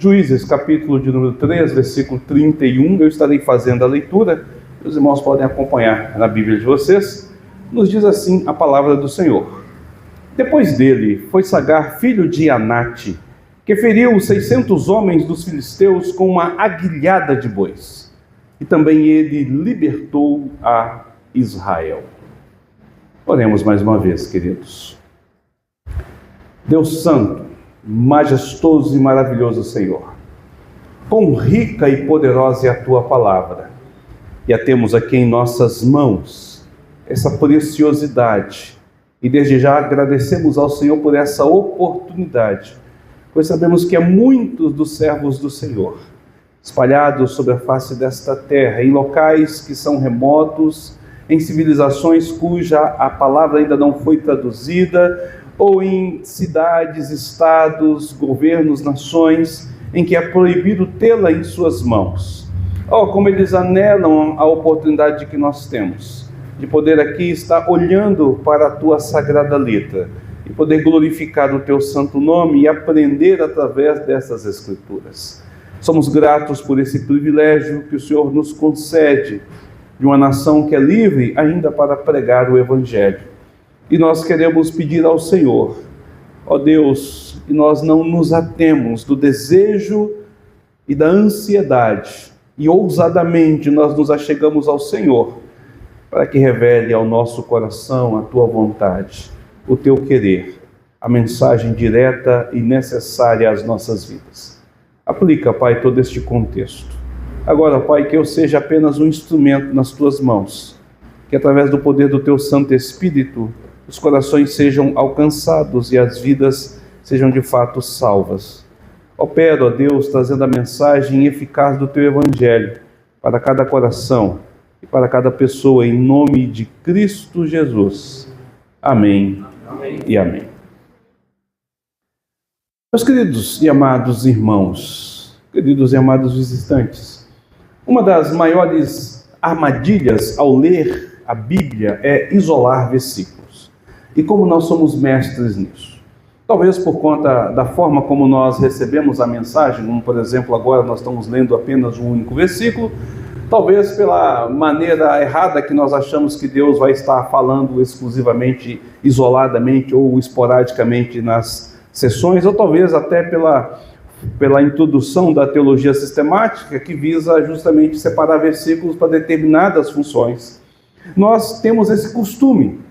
Juízes, capítulo de número 3, versículo 31, eu estarei fazendo a leitura, os irmãos podem acompanhar na Bíblia de vocês. Nos diz assim a palavra do Senhor. Depois dele foi Sagar, filho de Anate, que feriu os 600 homens dos filisteus com uma aguilhada de bois. E também ele libertou a Israel. Oremos mais uma vez, queridos. Deus Santo, majestoso e maravilhoso Senhor, quão rica e poderosa é a Tua palavra. E a temos aqui em nossas mãos, essa preciosidade. E desde já agradecemos ao Senhor por essa oportunidade, pois sabemos que há muitos dos servos do Senhor, espalhados sobre a face desta terra, em locais que são remotos, em civilizações cuja a palavra ainda não foi traduzida, ou em cidades, estados, governos, nações, em que é proibido tê-la em suas mãos. Oh, como eles anelam a oportunidade que nós temos, de poder aqui estar olhando para a Tua sagrada letra, e poder glorificar o Teu santo nome e aprender através dessas Escrituras. Somos gratos por esse privilégio que o Senhor nos concede, de uma nação que é livre ainda para pregar o Evangelho. E nós queremos pedir ao Senhor, ó Deus, que nós não nos atemos do desejo e da ansiedade, e ousadamente nós nos achegamos ao Senhor, para que revele ao nosso coração a Tua vontade, o Teu querer, a mensagem direta e necessária às nossas vidas. Aplica, Pai, todo este contexto. Agora, Pai, que eu seja apenas um instrumento nas Tuas mãos, que através do poder do Teu Santo Espírito, os corações sejam alcançados e as vidas sejam de fato salvas. Opera, ó Deus, trazendo a mensagem eficaz do Teu Evangelho para cada coração e para cada pessoa, em nome de Cristo Jesus. Amém, amém. E amém. Meus queridos e amados irmãos, queridos e amados visitantes, uma das maiores armadilhas ao ler a Bíblia é isolar versículos. E como nós somos mestres nisso? Talvez por conta da forma como nós recebemos a mensagem, como por exemplo agora nós estamos lendo apenas um único versículo, talvez pela maneira errada que nós achamos que Deus vai estar falando exclusivamente, isoladamente ou esporadicamente nas sessões, ou talvez até pela introdução da teologia sistemática que visa justamente separar versículos para determinadas funções. Nós temos esse costume,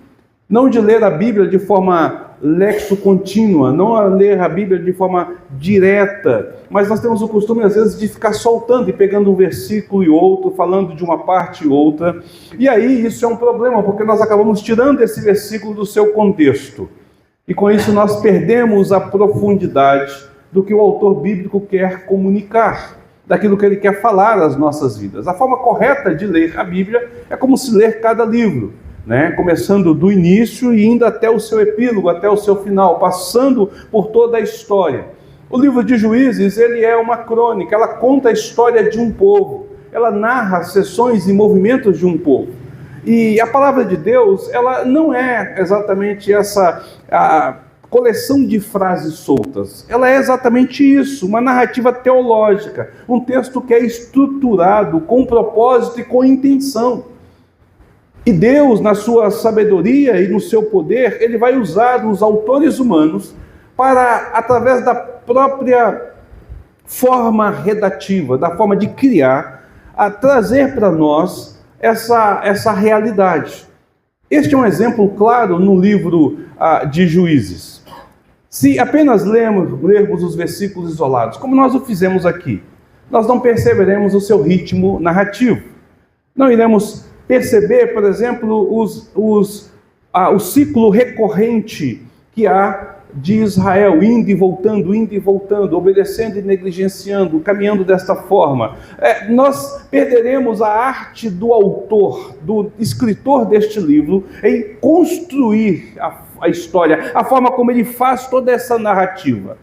não de ler a Bíblia de forma lexo-contínua, não a ler a Bíblia de forma direta, mas nós temos o costume, às vezes, de ficar soltando e pegando um versículo e outro, falando de uma parte e outra, e aí isso é um problema, porque nós acabamos tirando esse versículo do seu contexto, e com isso nós perdemos a profundidade do que o autor bíblico quer comunicar, daquilo que ele quer falar às nossas vidas. A forma correta de ler a Bíblia é como se ler cada livro, começando do início e indo até o seu epílogo, até o seu final, passando por toda a história. O livro de Juízes, ele é uma crônica, ela conta a história de um povo, ela narra as sessões e movimentos de um povo. E a palavra de Deus, ela não é exatamente essa coleção de frases soltas, ela é exatamente isso, uma narrativa teológica, um texto que é estruturado com propósito e com intenção. E Deus, na sua sabedoria e no seu poder, Ele vai usar os autores humanos para, através da própria forma redativa, da forma de criar, a trazer para nós essa realidade. Este é um exemplo claro no livro de Juízes. Se apenas lermos os versículos isolados, como nós o fizemos aqui, nós não perceberemos o seu ritmo narrativo. Não iremos perceber, por exemplo, o ciclo recorrente que há de Israel, indo e voltando, obedecendo e negligenciando, caminhando desta forma. Nós perderemos a arte do autor, do escritor deste livro, em construir a história, a forma como ele faz toda essa narrativa.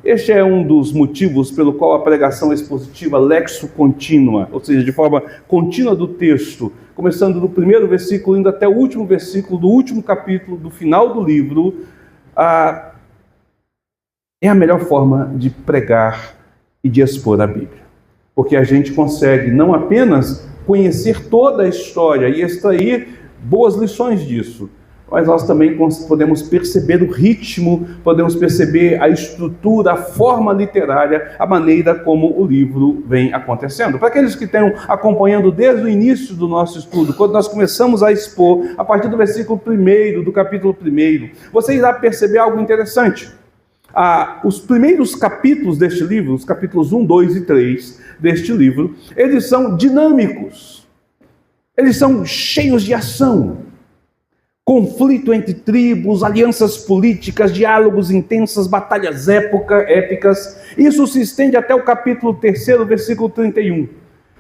Este é um dos motivos pelo qual a pregação expositiva lexo-contínua, ou seja, de forma contínua do texto, começando do primeiro versículo, indo até o último versículo do último capítulo, do final do livro, é a melhor forma de pregar e de expor a Bíblia. Porque a gente consegue não apenas conhecer toda a história e extrair boas lições disso, mas nós também podemos perceber o ritmo, podemos perceber a estrutura, a forma literária, a maneira como o livro vem acontecendo. Para aqueles que estão acompanhando desde o início do nosso estudo, quando nós começamos a expor, a partir do versículo 1, do capítulo 1, você irá perceber algo interessante. Os primeiros capítulos deste livro, os capítulos 1, 2 e 3 deste livro, eles são dinâmicos, eles são cheios de ação. Conflito entre tribos, alianças políticas, diálogos intensos, batalhas épicas. Isso se estende até o capítulo 3, versículo 31.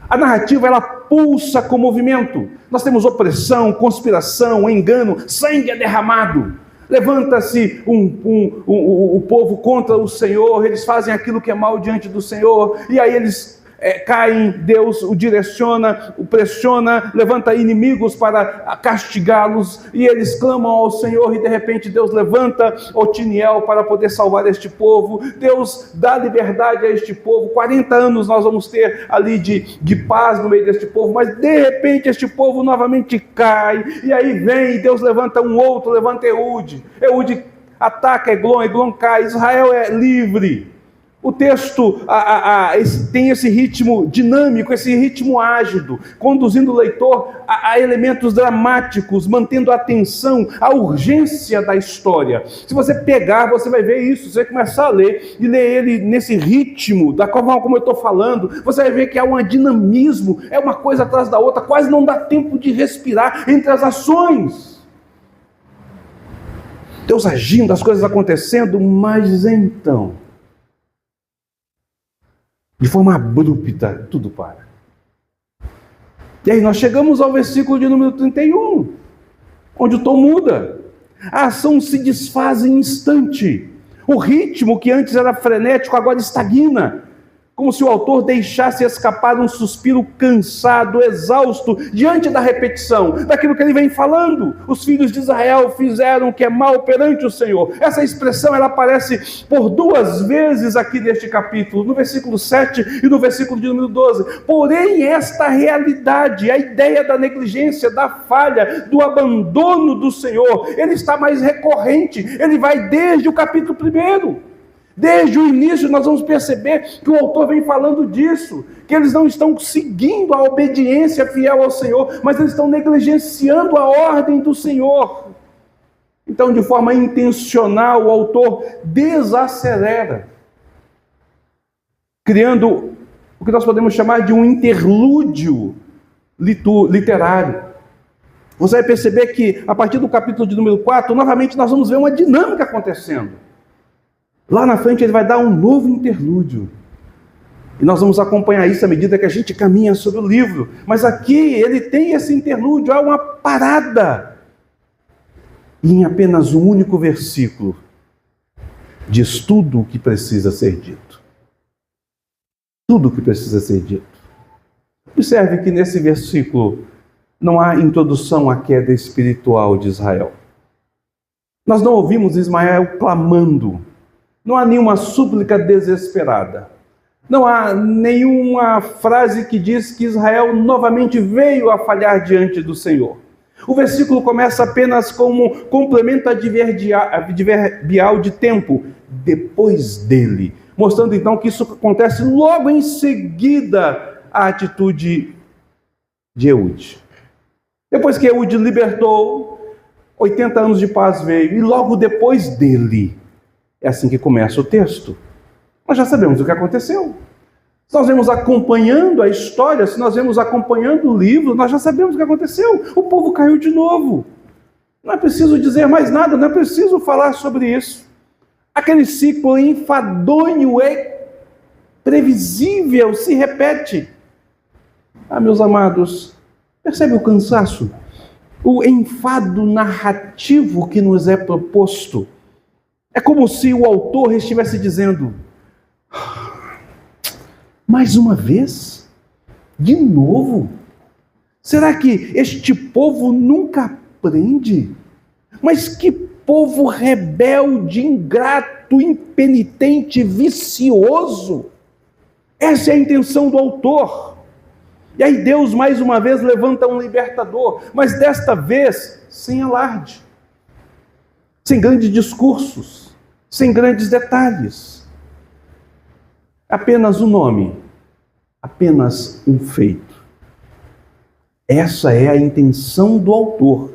A narrativa, ela pulsa com movimento. Nós temos opressão, conspiração, engano, sangue é derramado. Levanta-se o povo contra o Senhor, eles fazem aquilo que é mal diante do Senhor, e aí eles caem, Deus o direciona, o pressiona, levanta inimigos para castigá-los, e eles clamam ao Senhor, e de repente Deus levanta Otiniel para poder salvar este povo. Deus dá liberdade a este povo. 40 anos nós vamos ter ali de paz no meio deste povo, mas de repente este povo novamente cai, e aí vem, e Deus levanta um outro, levanta Eude ataca Eglon cai, Israel é livre. O texto tem esse ritmo dinâmico, esse ritmo ágido, conduzindo o leitor a elementos dramáticos, mantendo a atenção, a urgência da história. Se você pegar, você vai ver isso. Você vai começar a ler e ler ele nesse ritmo, da forma como eu estou falando, você vai ver que há um dinamismo, é uma coisa atrás da outra, quase não dá tempo de respirar entre as ações. Deus agindo, as coisas acontecendo, mas então, de forma abrupta, tudo para. E aí nós chegamos ao versículo de número 31, onde o tom muda. A ação se desfaz em instante. O ritmo que antes era frenético agora estagna. Como se o autor deixasse escapar um suspiro cansado, exausto, diante da repetição, daquilo que ele vem falando. Os filhos de Israel fizeram o que é mal perante o Senhor. Essa expressão, ela aparece por 2 vezes aqui neste capítulo, no versículo 7 e no versículo de número 12. Porém, esta realidade, a ideia da negligência, da falha, do abandono do Senhor, ele está mais recorrente. Ele vai desde o capítulo 1. Desde o início nós vamos perceber que o autor vem falando disso, que eles não estão seguindo a obediência fiel ao Senhor, mas eles estão negligenciando a ordem do Senhor. Então, de forma intencional, o autor desacelera, criando o que nós podemos chamar de um interlúdio literário. Você vai perceber que, a partir do capítulo de número 4, novamente nós vamos ver uma dinâmica acontecendo. Lá na frente ele vai dar um novo interlúdio. E nós vamos acompanhar isso à medida que a gente caminha sobre o livro. Mas aqui ele tem esse interlúdio, há uma parada. E em apenas um único versículo diz tudo o que precisa ser dito. Tudo o que precisa ser dito. Observe que nesse versículo não há introdução à queda espiritual de Israel. Nós não ouvimos Ismael clamando. Não há nenhuma súplica desesperada. Não há nenhuma frase que diz que Israel novamente veio a falhar diante do Senhor. O versículo começa apenas como complemento adverbial de tempo, depois dele, mostrando então que isso acontece logo em seguida à atitude de Eude. Depois que Eude libertou, 80 anos de paz veio, e logo depois dele, é assim que começa o texto. Nós já sabemos o que aconteceu. Se nós vemos acompanhando a história, se nós vemos acompanhando o livro, nós já sabemos o que aconteceu. O povo caiu de novo. Não é preciso dizer mais nada, não é preciso falar sobre isso. Aquele ciclo enfadonho é previsível, se repete. Meus amados, percebe o cansaço? O enfado narrativo que nos é proposto. É como se o autor estivesse dizendo: mais uma vez? De novo? Será que este povo nunca aprende? Mas que povo rebelde, ingrato, impenitente, vicioso! Essa é a intenção do autor. E aí Deus mais uma vez levanta um libertador, mas desta vez sem alarde, sem grandes discursos, sem grandes detalhes. Apenas o nome, apenas um feito. Essa é a intenção do autor,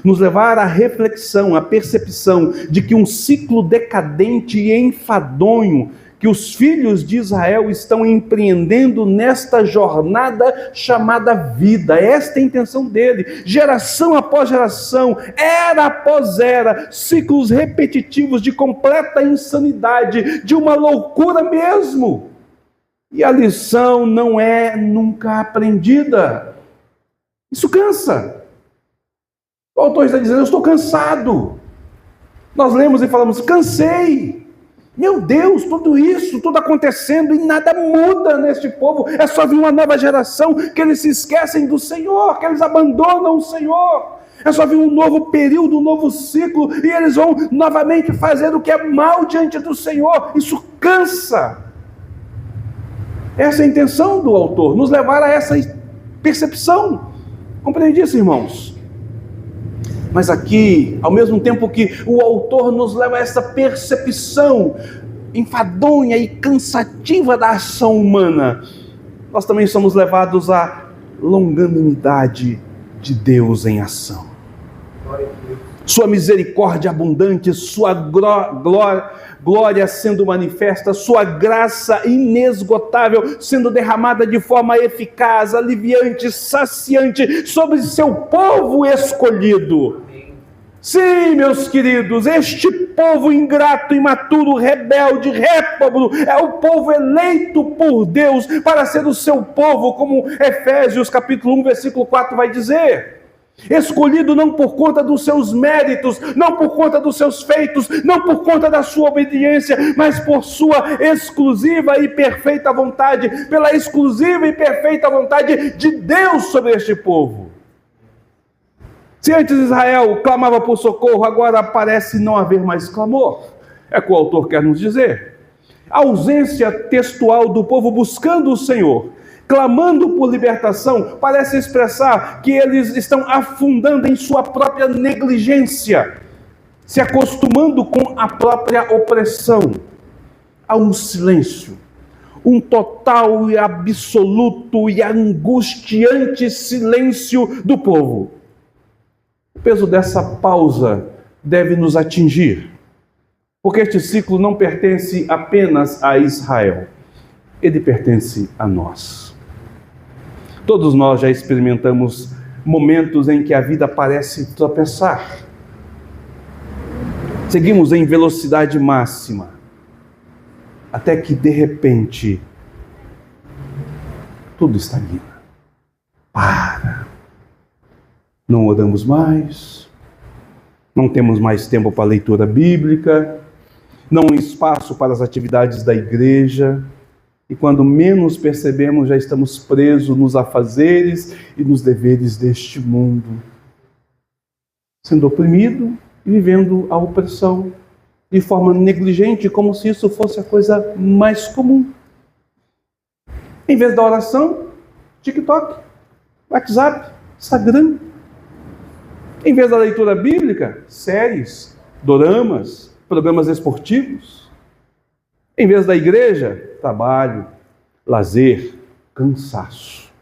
nos levar à reflexão, à percepção de que um ciclo decadente e enfadonho que os filhos de Israel estão empreendendo nesta jornada chamada vida. Esta é a intenção dele. Geração após geração, era após era, ciclos repetitivos de completa insanidade, de uma loucura mesmo. E a lição não é nunca aprendida. Isso cansa. O autor está dizendo, eu estou cansado. Nós lemos e falamos, cansei. Meu Deus, tudo isso, tudo acontecendo e nada muda neste povo. É só vir uma nova geração que eles se esquecem do Senhor, que eles abandonam o Senhor. É só vir um novo período, um novo ciclo e eles vão novamente fazer o que é mal diante do Senhor. Isso cansa. Essa é a intenção do autor, nos levar a essa percepção. Compreende isso, irmãos? Mas aqui, ao mesmo tempo que o autor nos leva a essa percepção enfadonha e cansativa da ação humana, nós também somos levados à longanimidade de Deus em ação. Sua misericórdia abundante, sua glória sendo manifesta, sua graça inesgotável sendo derramada de forma eficaz, aliviante, saciante sobre seu povo escolhido. Sim, meus queridos, este povo ingrato, imaturo, rebelde, réprobo, é o povo eleito por Deus para ser o seu povo, como Efésios capítulo 1, versículo 4 vai dizer. Escolhido não por conta dos seus méritos, não por conta dos seus feitos, não por conta da sua obediência, mas por sua exclusiva e perfeita vontade, pela exclusiva e perfeita vontade de Deus sobre este povo. Se antes Israel clamava por socorro, agora parece não haver mais clamor. É o que o autor quer nos dizer. A ausência textual do povo buscando o Senhor, clamando por libertação, parece expressar que eles estão afundando em sua própria negligência, se acostumando com a própria opressão. Há um silêncio, um total e absoluto e angustiante silêncio do povo. O peso dessa pausa deve nos atingir, porque este ciclo não pertence apenas a Israel, ele pertence a nós. Todos nós já experimentamos momentos em que a vida parece tropeçar. Seguimos em velocidade máxima, até que de repente tudo estagna. Para. Não oramos mais, não temos mais tempo para a leitura bíblica, não há espaço para as atividades da igreja, e quando menos percebemos, já estamos presos nos afazeres e nos deveres deste mundo, sendo oprimido e vivendo a opressão de forma negligente, como se isso fosse a coisa mais comum. Em vez da oração, TikTok, WhatsApp, Instagram. Em vez da leitura bíblica, séries, doramas, programas esportivos. Em vez da igreja, trabalho, lazer, cansaço.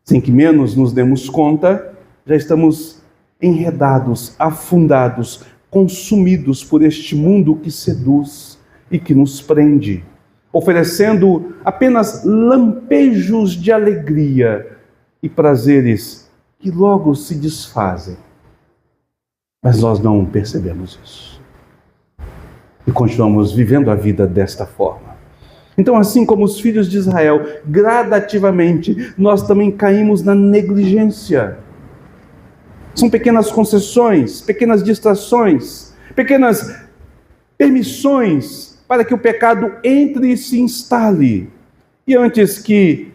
Sem que menos nos demos conta, já estamos enredados, afundados, consumidos por este mundo que seduz e que nos prende, oferecendo apenas lampejos de alegria e prazeres que logo se desfazem. Mas nós não percebemos isso. E continuamos vivendo a vida desta forma. Então, assim como os filhos de Israel, gradativamente, nós também caímos na negligência. São pequenas concessões, pequenas distrações, pequenas permissões para que o pecado entre e se instale. E antes que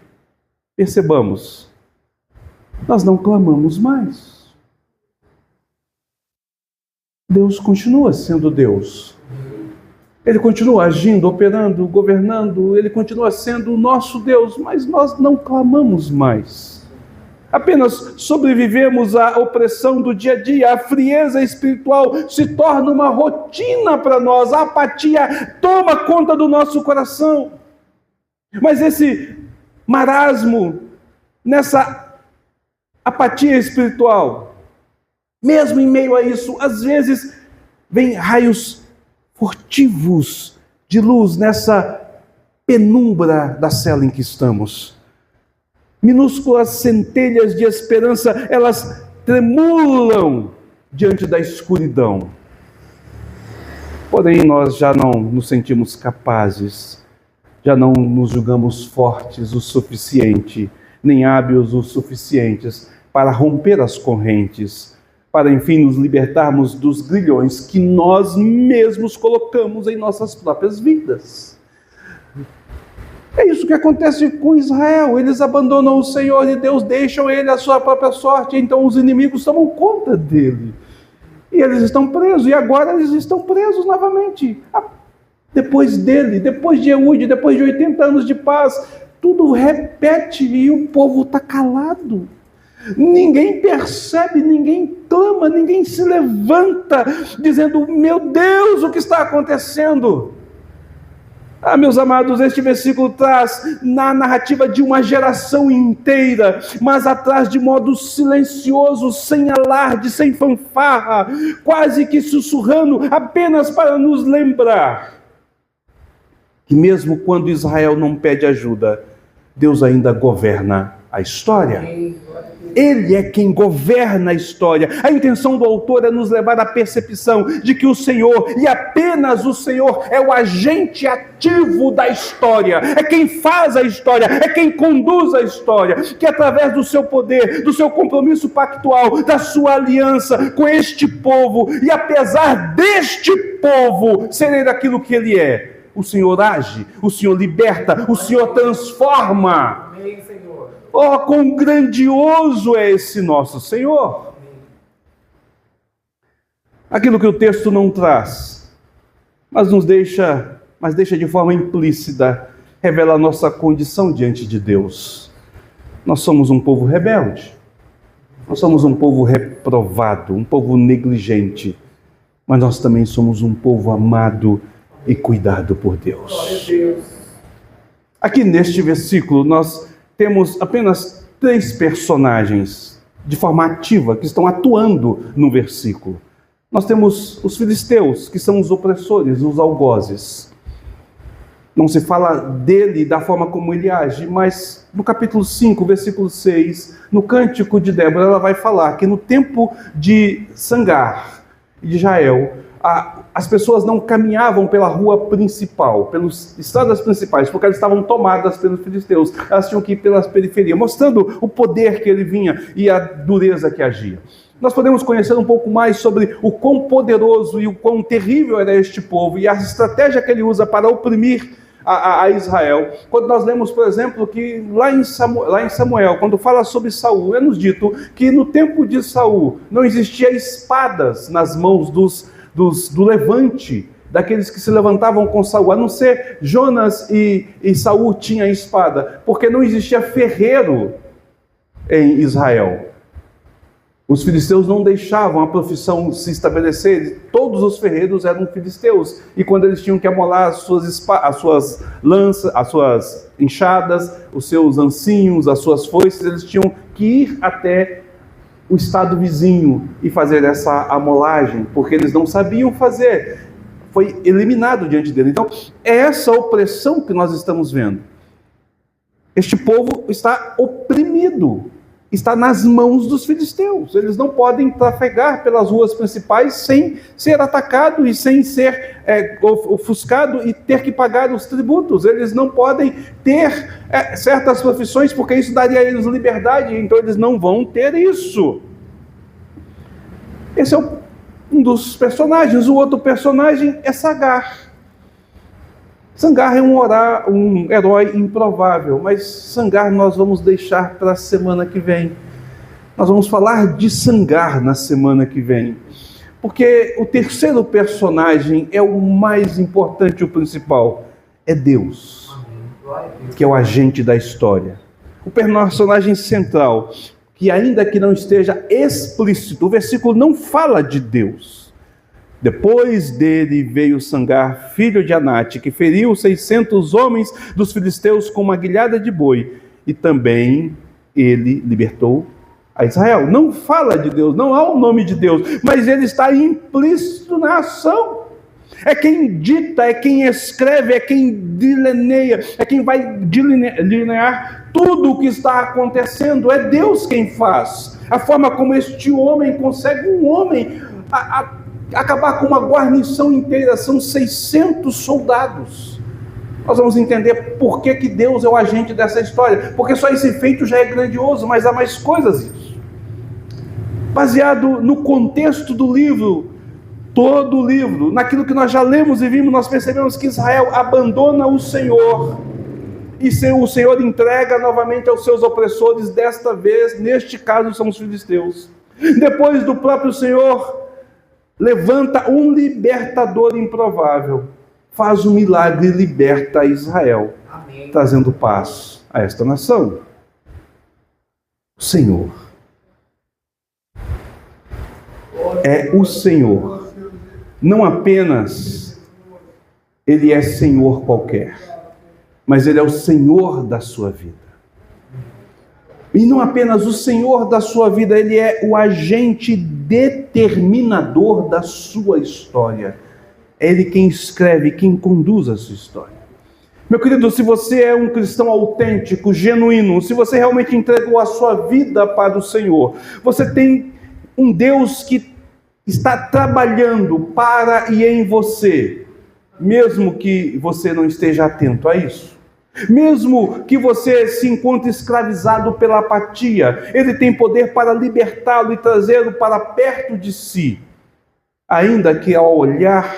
percebamos, nós não clamamos mais. Deus continua sendo Deus. Ele continua agindo, operando, governando, ele continua sendo o nosso Deus, mas nós não clamamos mais. Apenas sobrevivemos à opressão do dia a dia, a frieza espiritual se torna uma rotina para nós, a apatia toma conta do nosso coração. Mas esse marasmo, nessa apatia espiritual, mesmo em meio a isso, às vezes vem raios furtivos de luz nessa penumbra da cela em que estamos. Minúsculas centelhas de esperança, elas tremulam diante da escuridão. Porém, nós já não nos sentimos capazes, já não nos julgamos fortes o suficiente, nem hábeis o suficientes para romper as correntes, para, enfim, nos libertarmos dos grilhões que nós mesmos colocamos em nossas próprias vidas. É isso que acontece com Israel. Eles abandonam o Senhor e Deus, deixam ele à sua própria sorte, então os inimigos tomam conta dele. E eles estão presos, e agora eles estão presos novamente. Depois dele, depois de Eude, depois de 80 anos de paz, tudo repete e o povo está calado. Ninguém percebe, ninguém clama, ninguém se levanta, dizendo: meu Deus, o que está acontecendo? Meus amados, este versículo traz na narrativa de uma geração inteira, mas atrás de modo silencioso, sem alarde, sem fanfarra, quase que sussurrando, apenas para nos lembrar que mesmo quando Israel não pede ajuda, Deus ainda governa a história. Ele é quem governa a história. A intenção do autor é nos levar à percepção de que o Senhor, e apenas o Senhor, é o agente ativo da história, é quem faz a história, é quem conduz a história, que através do seu poder, do seu compromisso pactual, da sua aliança com este povo, e apesar deste povo serem daquilo que ele é, o Senhor age, o Senhor liberta, o Senhor transforma. Amém, Senhor. Oh, quão grandioso é esse nosso Senhor! Aquilo que o texto não traz, mas deixa de forma implícita, revela a nossa condição diante de Deus. Nós somos um povo rebelde, nós somos um povo reprovado, um povo negligente, mas nós também somos um povo amado e cuidado por Deus. Aqui neste versículo nós temos apenas 3 personagens de forma ativa que estão atuando no versículo. Nós temos os filisteus, que são os opressores, os algozes. Não se fala dele da forma como ele age, mas no capítulo 5, versículo 6, no Cântico de Débora, ela vai falar que no tempo de Sangar e de Jael, as pessoas não caminhavam pela rua principal, pelas estradas principais, porque elas estavam tomadas pelos filisteus. Elas tinham que ir pelas periferias, mostrando o poder que ele vinha e a dureza que agia. Nós podemos conhecer um pouco mais sobre o quão poderoso e o quão terrível era este povo e a estratégia que ele usa para oprimir a Israel. Quando nós lemos, por exemplo, que lá em Samuel, quando fala sobre Saul, é nos dito que no tempo de Saul não existia espadas nas mãos do levante, daqueles que se levantavam com Saul, a não ser Jonas e Saul tinham espada, porque não existia ferreiro em Israel. Os filisteus não deixavam a profissão se estabelecer, todos os ferreiros eram filisteus, e quando eles tinham que amolar as suas lanças, as suas enxadas, os seus ancinhos, as suas foices, eles tinham que ir até o estado vizinho e fazer essa amolagem, porque eles não sabiam fazer, foi eliminado diante dele. Então, é essa opressão que nós estamos vendo. Este povo está oprimido, está nas mãos dos filisteus. Eles não podem trafegar pelas ruas principais sem ser atacado e sem ser ofuscado e ter que pagar os tributos. Eles não podem ter certas profissões, porque isso daria a eles liberdade, então eles não vão ter isso. Esse é um dos personagens. O outro personagem é Sangar. Sangar é um herói improvável, mas Sangar nós vamos deixar para a semana que vem. Nós vamos falar de Sangar na semana que vem, Porque o terceiro personagem é o mais importante, o principal. É Deus, que é o agente da história. O personagem central, que ainda que não esteja explícito, o versículo não fala de Deus. Depois dele veio Sangar, filho de Anate, que feriu 600 homens dos filisteus com uma guilhada de boi. E também ele libertou a Israel. Não fala de Deus, não há o nome de Deus, mas ele está implícito na ação. É quem dita, é quem escreve, é quem delineia, é quem vai delinear tudo o que está acontecendo. É Deus quem faz. A forma como este homem consegue, acabar com uma guarnição inteira, são 600 soldados. Nós vamos entender por que Deus é o agente dessa história, porque só esse feito já é grandioso, mas há mais coisas isso. Baseado no contexto do livro, todo o livro, naquilo que nós já lemos e vimos, nós percebemos que Israel abandona o Senhor, e o Senhor entrega novamente aos seus opressores, desta vez, neste caso, são os filisteus. Depois do próprio Senhor, levanta um libertador improvável, faz um milagre e liberta Israel, amém, trazendo paz a esta nação. O Senhor é o Senhor. Não apenas Ele é Senhor qualquer, mas Ele é o Senhor da sua vida. E não apenas o Senhor da sua vida, Ele é o agente determinador da sua história. É Ele quem escreve, quem conduz a sua história. Meu querido, se você é um cristão autêntico, genuíno, se você realmente entregou a sua vida para o Senhor, você tem um Deus que está trabalhando para e em você, mesmo que você não esteja atento a isso. Mesmo que você se encontre escravizado pela apatia, Ele tem poder para libertá-lo e trazê-lo para perto de si. Ainda que ao olhar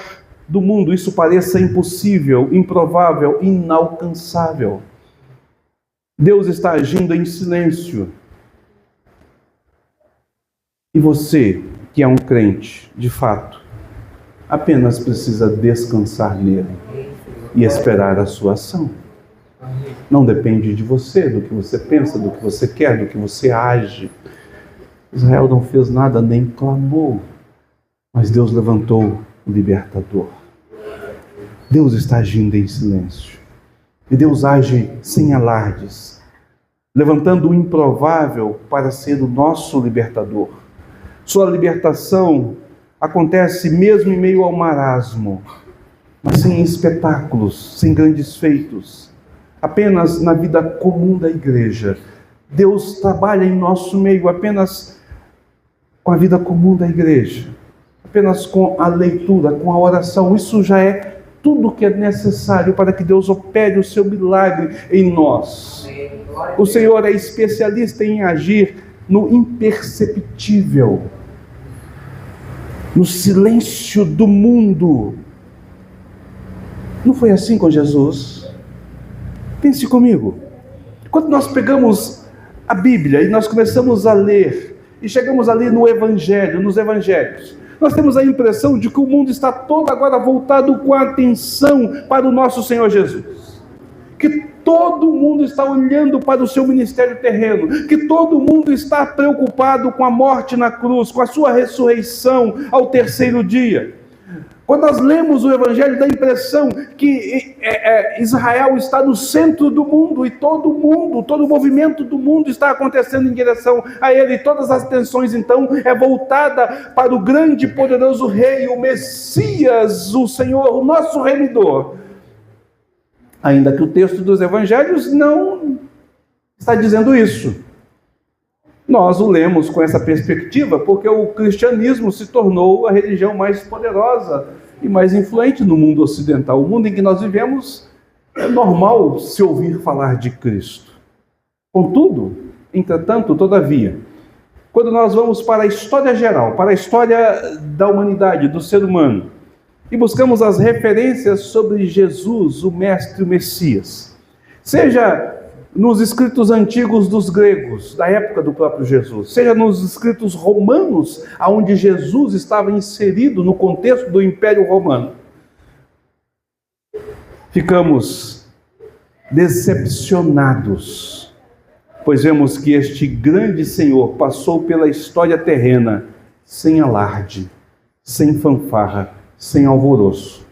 do mundo isso pareça impossível, improvável, inalcançável. Deus está agindo em silêncio. E você, que é um crente, de fato, apenas precisa descansar nele e esperar a sua ação. Não depende de você, do que você pensa, do que você quer, do que você age. Israel não fez nada, nem clamou, mas Deus levantou o libertador. Deus está agindo em silêncio. E Deus age sem alardes, levantando o improvável para ser o nosso libertador. Sua libertação acontece mesmo em meio ao marasmo, mas sem espetáculos, sem grandes feitos, apenas na vida comum da igreja. Deus trabalha em nosso meio apenas com a vida comum da igreja, apenas com a leitura, com a oração. Isso já é tudo o que é necessário para que Deus opere o seu milagre em nós. O Senhor é especialista em agir no imperceptível, no silêncio do mundo. Não foi assim com Jesus? Pense comigo. Quando nós pegamos a Bíblia e nós começamos a ler, e chegamos ali no Evangelho, nos Evangelhos, nós temos a impressão de que o mundo está todo agora voltado com atenção para o nosso Senhor Jesus. Que todo mundo está olhando para o seu ministério terreno, que todo mundo está preocupado com a morte na cruz, com a sua ressurreição ao terceiro dia. Quando nós lemos o Evangelho, dá a impressão que Israel está no centro do mundo e todo o movimento do mundo está acontecendo em direção a ele. E todas as atenções, então, é voltada para o grande e poderoso Rei, o Messias, o Senhor, o nosso Remidor. Ainda que o texto dos Evangelhos não está dizendo isso. Nós o lemos com essa perspectiva porque o cristianismo se tornou a religião mais poderosa e mais influente no mundo ocidental. O mundo em que nós vivemos, é normal se ouvir falar de Cristo. Contudo, entretanto, todavia, quando nós vamos para a história geral, para a história da humanidade, do ser humano, e buscamos as referências sobre Jesus, o Mestre, o Messias, seja nos escritos antigos dos gregos, da época do próprio Jesus, seja nos escritos romanos, onde Jesus estava inserido no contexto do Império Romano, ficamos decepcionados, pois vemos que este grande Senhor passou pela história terrena sem alarde, sem fanfarra, sem alvoroço.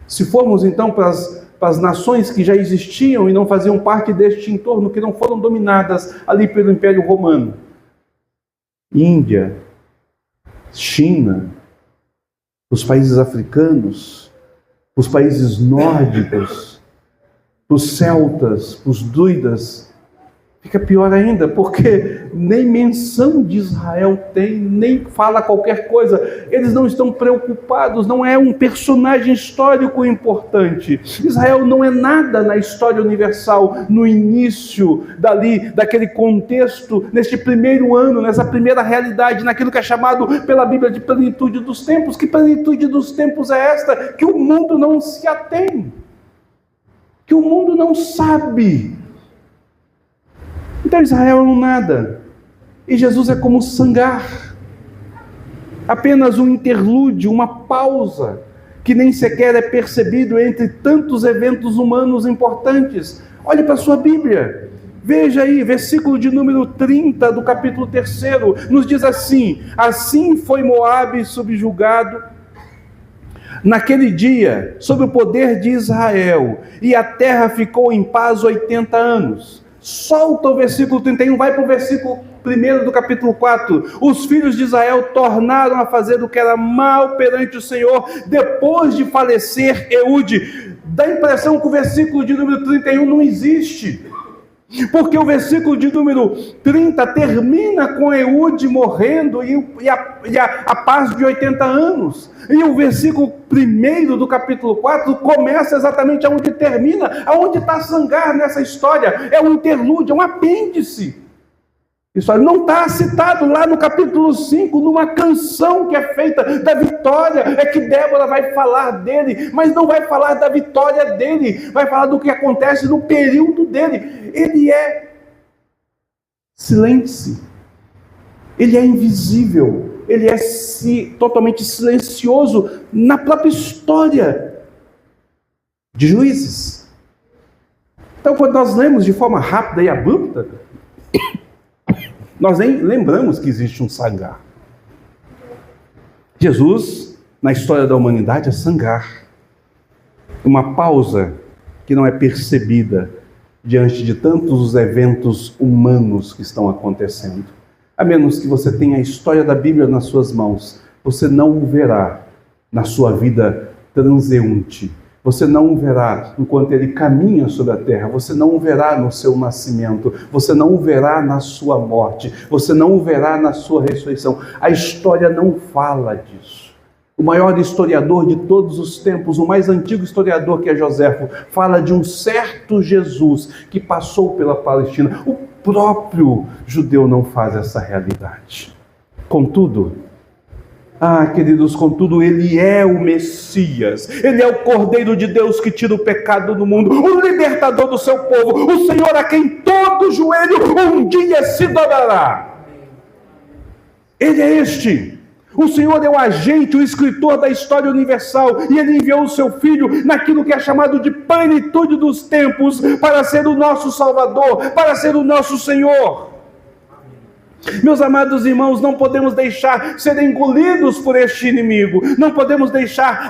Se formos então para as nações que já existiam e não faziam parte deste entorno, que não foram dominadas ali pelo Império Romano, Índia, China, os países africanos, os países nórdicos, os celtas, os druidas, fica pior ainda, porque nem menção de Israel tem, nem fala qualquer coisa. Eles não estão preocupados, não é um personagem histórico importante. Israel não é nada na história universal, no início daquele contexto, neste primeiro ano, nessa primeira realidade, naquilo que é chamado pela Bíblia de plenitude dos tempos. Que plenitude dos tempos é esta? Que o mundo não se atém, que o mundo não sabe. Então Israel é um nada, e Jesus é como Sangar, apenas um interlúdio, uma pausa, que nem sequer é percebido entre tantos eventos humanos importantes. Olhe para a sua Bíblia, veja aí, versículo de número 30 do capítulo 3, nos diz assim: assim foi Moabe subjugado naquele dia, sob o poder de Israel, e a terra ficou em paz 80 anos. Solta o versículo 31, vai para o versículo 1 do capítulo 4. Os filhos de Israel tornaram a fazer o que era mal perante o Senhor, depois de falecer Eude. Dá a impressão que o versículo de número 31 não existe, porque o versículo de número 30 termina com Eude morrendo e a paz de 80 anos. E o versículo 1 do capítulo 4 começa exatamente onde termina, aonde está Sangar nessa história. É um interlúdio, é um apêndice. Isso não está citado lá no capítulo 5, numa canção que é feita da vitória. É que Débora vai falar dele, mas não vai falar da vitória dele, vai falar do que acontece no período dele. Ele é silêncio, ele é invisível, ele é totalmente silencioso na própria história de Juízes. Então, quando nós lemos de forma rápida e abrupta, nós nem lembramos que existe um Sangar. Jesus, na história da humanidade, é Sangar. Uma pausa que não é percebida diante de tantos os eventos humanos que estão acontecendo. A menos que você tenha a história da Bíblia nas suas mãos, você não o verá na sua vida transeunte. Você não o verá enquanto ele caminha sobre a terra, você não o verá no seu nascimento, você não o verá na sua morte, você não o verá na sua ressurreição. A história não fala disso. O maior historiador de todos os tempos, o mais antigo historiador, que é Joséfo, fala de um certo Jesus que passou pela Palestina. O próprio judeu não faz essa realidade. Contudo, queridos, contudo, ele é o Messias, ele é o Cordeiro de Deus que tira o pecado do mundo, o libertador do seu povo, o Senhor a quem todo joelho um dia se dobrará. Ele é este. O Senhor é o agente, o escritor da história universal, e Ele enviou o seu Filho naquilo que é chamado de plenitude dos tempos, para ser o nosso Salvador, para ser o nosso Senhor. Meus amados irmãos, não podemos deixar ser engolidos por este inimigo, não podemos deixar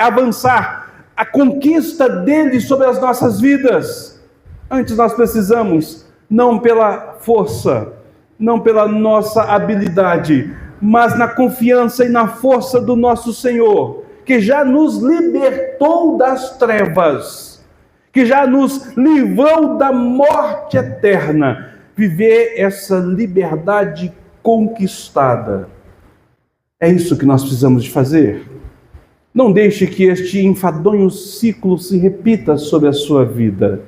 avançar a conquista dele sobre as nossas vidas. Antes nós precisamos, não pela força, não pela nossa habilidade, mas na confiança e na força do nosso Senhor, que já nos libertou das trevas, que já nos livrou da morte eterna, viver essa liberdade conquistada. É isso que nós precisamos de fazer. Não deixe que este enfadonho ciclo se repita sobre a sua vida.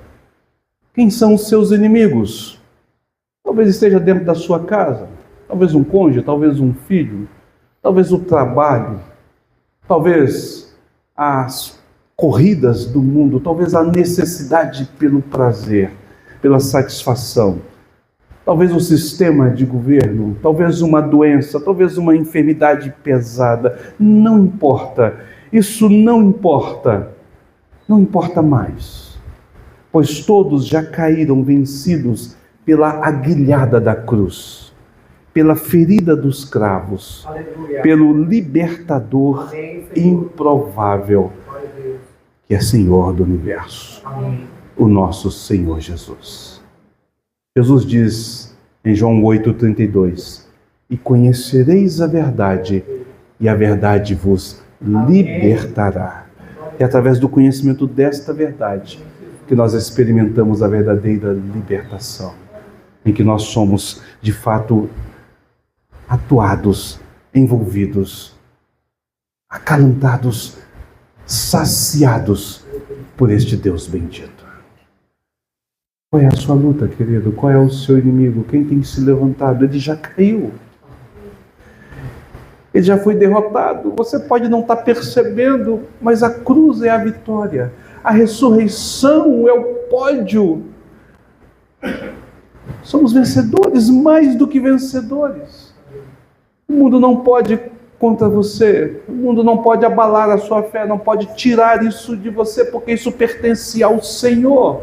Quem são os seus inimigos? Talvez esteja dentro da sua casa, talvez um cônjuge, talvez um filho, talvez o trabalho, talvez as corridas do mundo, talvez a necessidade pelo prazer. pela satisfação. Talvez um sistema de governo, talvez uma doença, talvez uma enfermidade pesada. Não importa. Isso não importa. Não importa mais. Pois todos já caíram vencidos pela aguilhada da cruz, pela ferida dos cravos, aleluia, pelo libertador improvável, que é Senhor do universo, amém, o nosso Senhor Jesus. Jesus diz em João 8,32, e conhecereis a verdade, e a verdade vos libertará. É através do conhecimento desta verdade que nós experimentamos a verdadeira libertação, em que nós somos, de fato, atuados, envolvidos, acalantados, saciados por este Deus bendito. Qual é a sua luta, querido? Qual é o seu inimigo? Quem tem se levantado? Ele já caiu. Ele já foi derrotado. Você pode não estar percebendo, mas a cruz é a vitória. A ressurreição é o pódio. Somos vencedores, mais do que vencedores. O mundo não pode contra você. O mundo não pode abalar a sua fé, não pode tirar isso de você, porque isso pertence ao Senhor.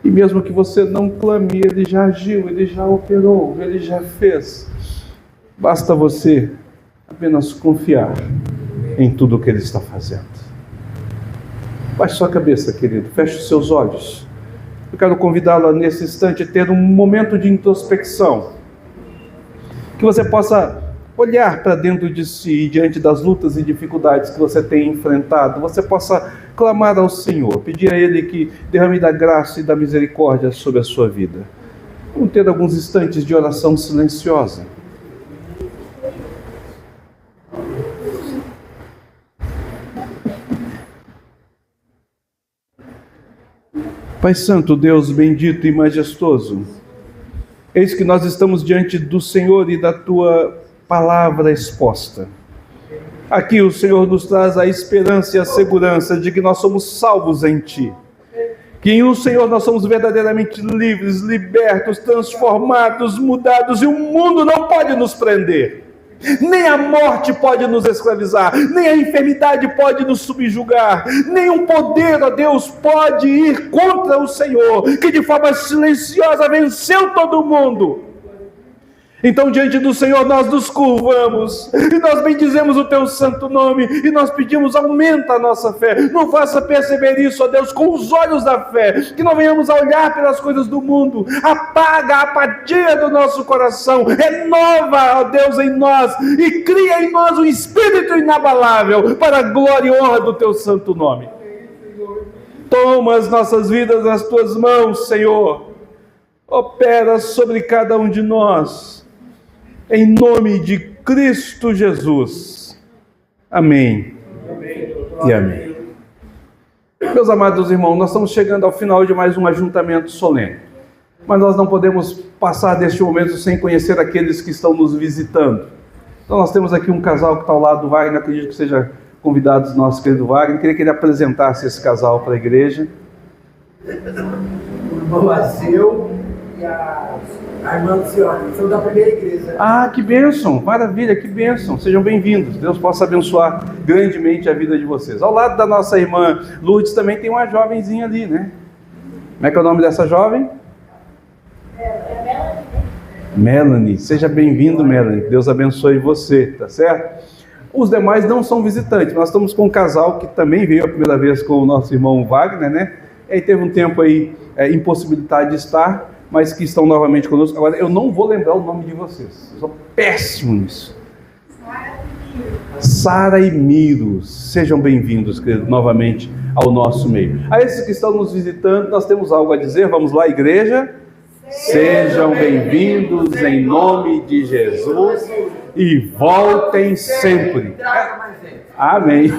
E mesmo que você não clame, Ele já agiu, Ele já operou, Ele já fez. Basta você apenas confiar em tudo o que Ele está fazendo. Baixe sua cabeça, querido, feche os seus olhos. Eu quero convidá-la nesse instante a ter um momento de introspecção. Que você possa olhar para dentro de si, diante das lutas e dificuldades que você tem enfrentado. Você possa clamar ao Senhor, pedir a Ele que derrame da graça e da misericórdia sobre a sua vida. Vamos ter alguns instantes de oração silenciosa. Pai Santo, Deus bendito e majestoso, eis que nós estamos diante do Senhor e da Tua palavra exposta. Aqui o Senhor nos traz a esperança e a segurança de que nós somos salvos em Ti. Que em o Senhor nós somos verdadeiramente livres, libertos, transformados, mudados, e o mundo não pode nos prender. Nem a morte pode nos escravizar, nem a enfermidade pode nos subjugar, nenhum poder, ó Deus, pode ir contra o Senhor, que de forma silenciosa venceu todo mundo. Então, diante do Senhor, nós nos curvamos, e nós bendizemos o Teu santo nome, e nós pedimos, aumenta a nossa fé, não faça perceber isso, ó Deus, com os olhos da fé, que não venhamos a olhar pelas coisas do mundo, apaga a apatia do nosso coração, renova, ó Deus, em nós, e cria em nós um espírito inabalável, para a glória e honra do Teu santo nome. Toma as nossas vidas nas Tuas mãos, Senhor, opera sobre cada um de nós, em nome de Cristo Jesus. Amém. Amém. E amém. Meus amados irmãos, nós estamos chegando ao final de mais um ajuntamento solene. Mas nós não podemos passar deste momento sem conhecer aqueles que estão nos visitando. Então nós temos aqui um casal que está ao lado do Wagner, acredito que seja convidado do nosso querido Wagner. Queria que ele apresentasse esse casal para a igreja. O irmão Azeu e a irmã Luciane, são da primeira igreja. Ah, que bênção, maravilha, que bênção. Sejam bem-vindos. Deus possa abençoar grandemente a vida de vocês. Ao lado da nossa irmã Lourdes também tem uma jovenzinha ali, né? Como é que é o nome dessa jovem? Melanie. Seja bem-vindo, Melanie. Deus abençoe você, tá certo? Os demais não são visitantes. Nós estamos com um casal que também veio a primeira vez com o nosso irmão Wagner, né? E aí teve um tempo aí impossibilidade de estar, mas que estão novamente conosco. Agora, eu não vou lembrar o nome de vocês. Eu sou péssimo nisso. Sara e Miro. Sejam bem-vindos, querido, novamente ao nosso meio. A esses que estão nos visitando, nós temos algo a dizer. Vamos lá, igreja? Sejam bem-vindos em nome de Jesus e voltem sempre. Amém.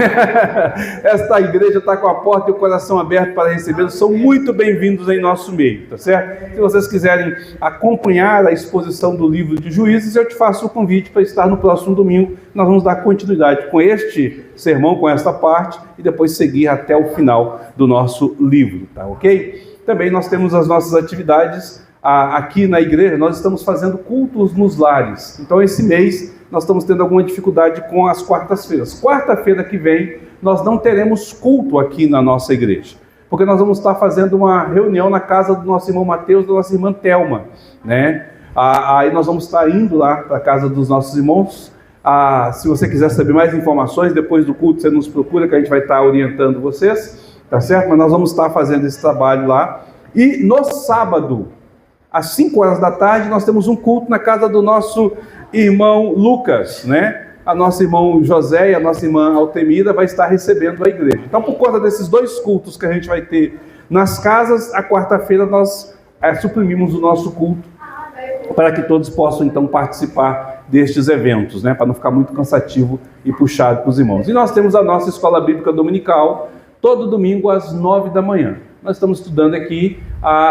Esta igreja está com a porta e o coração aberto para recebê-los. São muito bem-vindos em nosso meio, tá certo? Se vocês quiserem acompanhar a exposição do livro de Juízes, eu te faço o convite para estar no próximo domingo. Nós vamos dar continuidade com este sermão, com esta parte, e depois seguir até o final do nosso livro, tá ok? Também nós temos as nossas atividades aqui na igreja. Nós estamos fazendo cultos nos lares. Então esse mês nós estamos tendo alguma dificuldade com as quartas-feiras. Quarta-feira que vem nós não teremos culto aqui na nossa igreja, porque nós vamos estar fazendo uma reunião na casa do nosso irmão Mateus e da nossa irmã Thelma, né? Aí nós vamos estar indo lá para a casa dos nossos irmãos. Se você quiser saber mais informações, depois do culto você nos procura, que a gente vai estar orientando vocês, tá certo? Mas nós vamos estar fazendo esse trabalho lá. E no sábado, às 5 horas da tarde, nós temos um culto na casa do nosso irmão Lucas, né? A nossa irmã José e a nossa irmã Altemira vai estar recebendo a igreja. Então, por conta desses dois cultos que a gente vai ter nas casas, a quarta-feira nós suprimimos o nosso culto para que todos possam, então, participar destes eventos, né? Para não ficar muito cansativo e puxado para os irmãos. E nós temos a nossa escola bíblica dominical, todo domingo às 9 da manhã. Nós estamos estudando aqui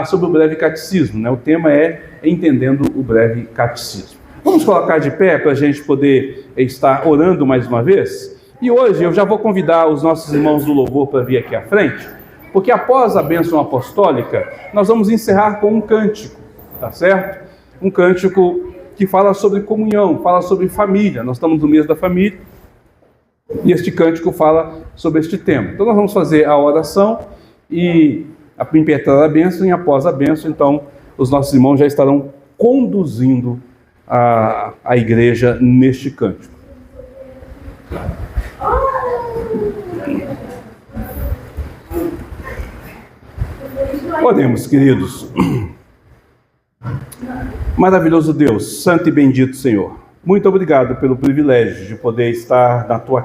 sobre o breve catecismo, né? O tema é Entendendo o Breve Catecismo. Vamos colocar de pé para a gente poder estar orando mais uma vez? E hoje eu já vou convidar os nossos irmãos do louvor para vir aqui à frente, porque após a bênção apostólica, nós vamos encerrar com um cântico, tá certo? Um cântico que fala sobre comunhão, fala sobre família. Nós estamos no mês da família e este cântico fala sobre este tema. Então nós vamos fazer a oração e impetrar a bênção, e após a bênção, então, os nossos irmãos já estarão conduzindo a igreja neste cântico. Oremos, queridos. Maravilhoso Deus, santo e bendito Senhor, muito obrigado pelo privilégio de poder estar na tua